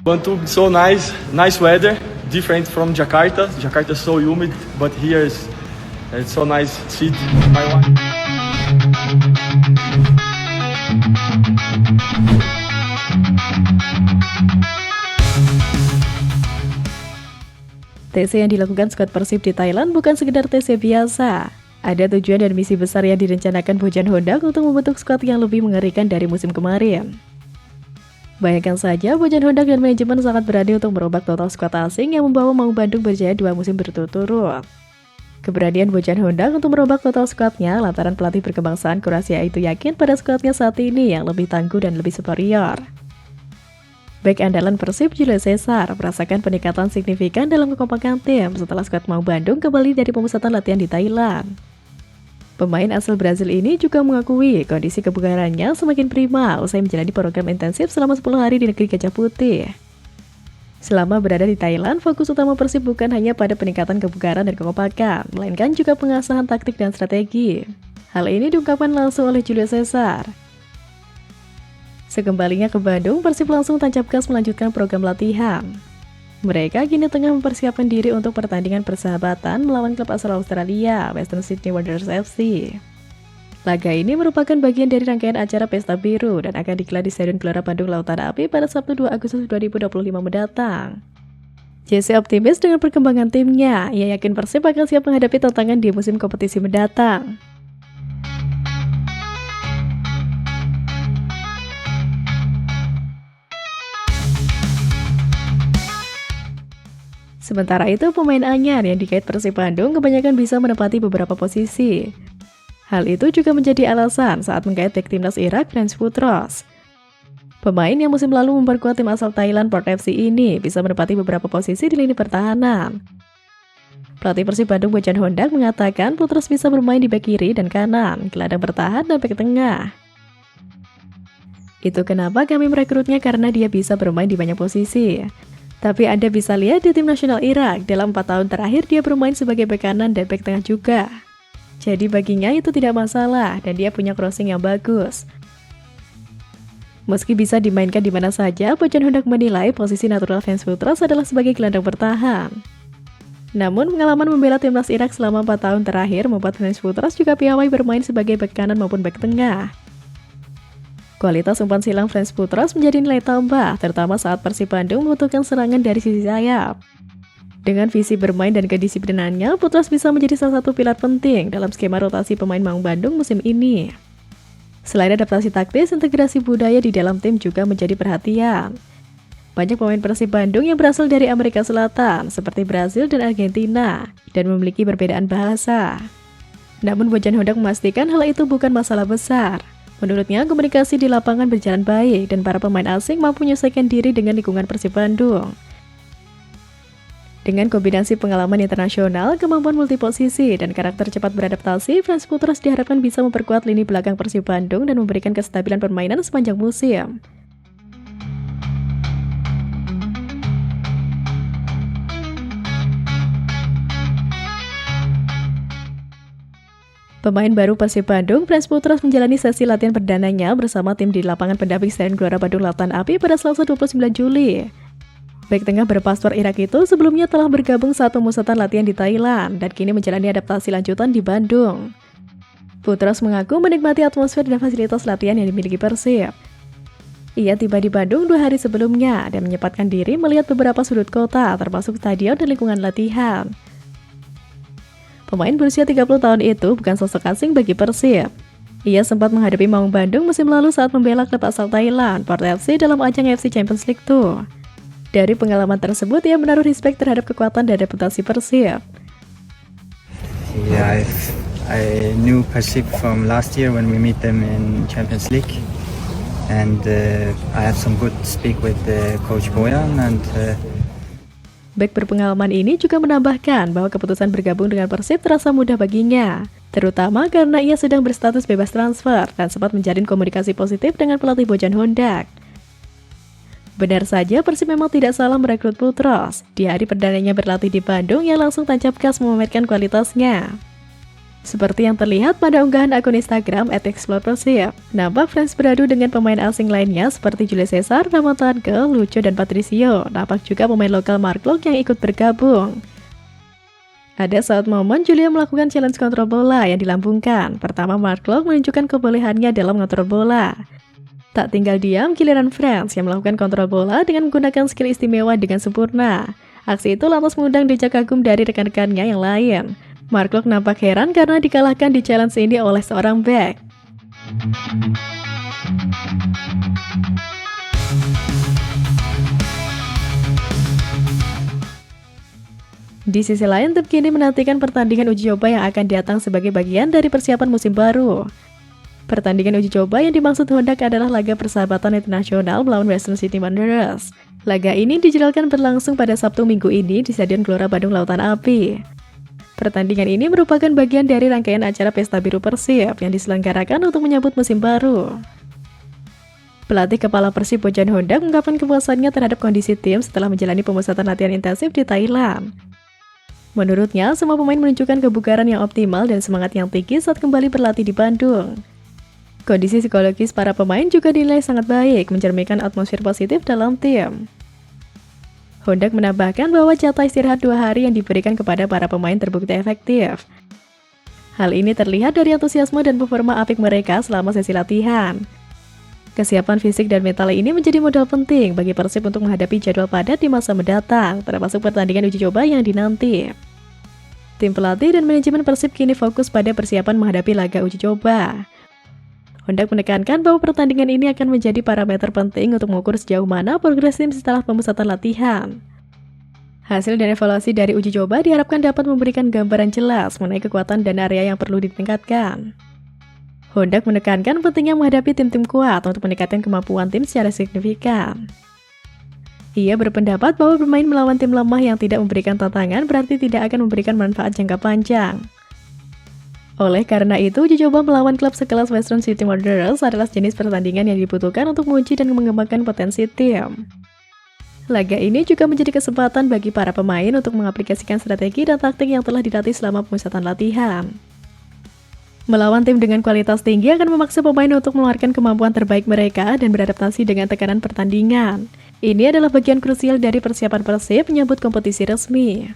Bantug so nice weather, different from Jakarta. Jakarta is so humid, but here it's so nice city. My wife. TC yang dilakukan skuad Persib di Thailand bukan sekedar TC biasa. Ada tujuan dan misi besar yang direncanakan Bojan Hondak untuk membentuk skuad yang lebih mengerikan dari musim kemarin. Bayangkan saja, Bojan Hondak dan manajemen sangat berani untuk merombak total skuad asing yang membawa Maung Bandung berjaya 2 musim berturut-turut. Keberanian Bojan Hondak untuk merombak total skuadnya lantaran pelatih berkebangsaan Kroasia itu yakin pada skuadnya saat ini yang lebih tangguh dan lebih superior. Bek andalan Persib Julio Cesar merasakan peningkatan signifikan dalam kekompakan tim setelah skuad Maung Bandung kembali dari pemusatan latihan di Thailand. Pemain asal Brazil ini juga mengakui kondisi kebugarannya semakin prima usai menjalani program intensif selama 10 hari di negeri Gajah Putih. Selama berada di Thailand, fokus utama Persib bukan hanya pada peningkatan kebugaran dan kekompakan, melainkan juga pengasahan taktik dan strategi. Hal ini diungkapkan langsung oleh Julio Cesar. Sekembalinya ke Bandung, Persib langsung tancap gas melanjutkan program latihan. Mereka kini tengah mempersiapkan diri untuk pertandingan persahabatan melawan klub asal Australia, Western Sydney Wanderers FC. Laga ini merupakan bagian dari rangkaian acara Pesta Biru dan akan digelar di Stadion Gelora Bandung Lautan Api pada Sabtu 2 Agustus 2025 mendatang. JC optimis dengan perkembangan timnya. Ia yakin Persib akan siap menghadapi tantangan di musim kompetisi mendatang. Sementara itu, pemain anyar yang dikait Persib Bandung kebanyakan bisa menempati beberapa posisi. Hal itu juga menjadi alasan saat menggait bek timnas Irak Franz Putros. Pemain yang musim lalu memperkuat tim asal Thailand Port FC ini bisa menempati beberapa posisi di lini pertahanan. Pelatih Persib Bandung Bojan Hondak mengatakan Putros bisa bermain di bek kiri dan kanan, gelandang bertahan dan bek tengah. Itu kenapa kami merekrutnya karena dia bisa bermain di banyak posisi. Tapi Anda bisa lihat di tim nasional Irak, dalam 4 tahun terakhir dia bermain sebagai bek kanan dan bek tengah juga. Jadi baginya itu tidak masalah dan dia punya crossing yang bagus. Meski bisa dimainkan di mana saja, Bojan Hondak menilai posisi natural Franz Putros adalah sebagai gelandang bertahan. Namun pengalaman membela timnas Irak selama 4 tahun terakhir membuat Franz Putros juga piawai bermain sebagai bek kanan maupun bek tengah. Kualitas umpan silang Franz Putros menjadi nilai tambah, terutama saat Persib Bandung membutuhkan serangan dari sisi sayap. Dengan visi bermain dan kedisiplinannya, Putros bisa menjadi salah satu pilar penting dalam skema rotasi pemain Maung Bandung musim ini. Selain adaptasi taktis, integrasi budaya di dalam tim juga menjadi perhatian. Banyak pemain Persib Bandung yang berasal dari Amerika Selatan, seperti Brazil dan Argentina, dan memiliki perbedaan bahasa. Namun Bojan Hondak memastikan hal itu bukan masalah besar. Menurutnya, komunikasi di lapangan berjalan baik dan para pemain asing mampu menyesuaikan diri dengan lingkungan Persib Bandung. Dengan kombinasi pengalaman internasional, kemampuan multiposisi, dan karakter cepat beradaptasi, Franz Putros diharapkan bisa memperkuat lini belakang Persib Bandung dan memberikan kestabilan permainan sepanjang musim. Pemain baru Persib Bandung, Franz Putros menjalani sesi latihan perdananya bersama tim di lapangan pendamping Stadion Gelora Bandung Lautan Api pada Selasa 29 Juli. Bek tengah berpaspor Irak itu sebelumnya telah bergabung saat pemusatan latihan di Thailand dan kini menjalani adaptasi lanjutan di Bandung. Putros mengaku menikmati atmosfer dan fasilitas latihan yang dimiliki Persib. Ia tiba di Bandung 2 hari sebelumnya dan menyempatkan diri melihat beberapa sudut kota termasuk stadion dan lingkungan latihan. Pemain berusia 30 tahun itu bukan sosok asing bagi Persib. Ia sempat menghadapi Maung Bandung musim lalu saat membela klub asal Thailand, Port FC dalam ajang FC Champions League 2. Dari pengalaman tersebut, ia menaruh respek terhadap kekuatan dan reputasi Persib. Yeah, I knew Persib from last year when we meet them in Champions League, and I had some good speak with Coach Boyan and. Bek berpengalaman ini juga menambahkan bahwa keputusan bergabung dengan Persib terasa mudah baginya, terutama karena ia sedang berstatus bebas transfer dan sempat menjalin komunikasi positif dengan pelatih Bojan Hondak. Benar saja, Persib memang tidak salah merekrut Putros. Di hari perdananya berlatih di Bandung, ia langsung tancap gas memamerkan kualitasnya. Seperti yang terlihat pada unggahan akun Instagram @explore_persib, nampak fans beradu dengan pemain asing lainnya seperti Julio Cesar, Ramotanke, Lucho, dan Patricio. Nampak juga pemain lokal Mark Locke yang ikut bergabung. Ada saat momen Julio melakukan challenge kontrol bola yang dilambungkan. Pertama, Mark Locke menunjukkan kebolehannya dalam mengontrol bola. Tak tinggal diam, giliran France yang melakukan kontrol bola dengan menggunakan skill istimewa dengan sempurna. Aksi itu lantas mengundang decak kagum dari rekan-rekannya yang lain. Mark Locke nampak heran karena dikalahkan di challenge ini oleh seorang back. Di sisi lain, tim kini menantikan pertandingan uji coba yang akan datang sebagai bagian dari persiapan musim baru. Pertandingan uji coba yang dimaksud hendak adalah laga persahabatan internasional melawan Western City Wanderers. Laga ini dijadwalkan berlangsung pada Sabtu minggu ini di Stadion Gelora Bandung Lautan Api. Pertandingan ini merupakan bagian dari rangkaian acara Pesta Biru Persib yang diselenggarakan untuk menyambut musim baru. Pelatih kepala Persib Bojan Honda mengungkapkan kepuasannya terhadap kondisi tim setelah menjalani pemusatan latihan intensif di Thailand. Menurutnya, semua pemain menunjukkan kebugaran yang optimal dan semangat yang tinggi saat kembali berlatih di Bandung. Kondisi psikologis para pemain juga dinilai sangat baik, mencerminkan atmosfer positif dalam tim. Honda menambahkan bahwa jatah istirahat 2 hari yang diberikan kepada para pemain terbukti efektif. Hal ini terlihat dari antusiasme dan performa apik mereka selama sesi latihan. Kesiapan fisik dan mental ini menjadi modal penting bagi Persib untuk menghadapi jadwal padat di masa mendatang, termasuk pertandingan uji coba yang dinanti. Tim pelatih dan manajemen Persib kini fokus pada persiapan menghadapi laga uji coba. Honda menekankan bahwa pertandingan ini akan menjadi parameter penting untuk mengukur sejauh mana progres tim setelah pemusatan latihan. Hasil dan evaluasi dari uji coba diharapkan dapat memberikan gambaran jelas mengenai kekuatan dan area yang perlu ditingkatkan. Honda menekankan pentingnya menghadapi tim-tim kuat untuk meningkatkan kemampuan tim secara signifikan. Ia berpendapat bahwa bermain melawan tim lemah yang tidak memberikan tantangan berarti tidak akan memberikan manfaat jangka panjang. Oleh karena itu, uji coba melawan klub sekelas Western City Wanderers adalah jenis pertandingan yang dibutuhkan untuk menguji dan mengembangkan potensi tim. Laga ini juga menjadi kesempatan bagi para pemain untuk mengaplikasikan strategi dan taktik yang telah dilatih selama pemusatan latihan. Melawan tim dengan kualitas tinggi akan memaksa pemain untuk mengeluarkan kemampuan terbaik mereka dan beradaptasi dengan tekanan pertandingan. Ini adalah bagian krusial dari persiapan Persib menyambut kompetisi resmi.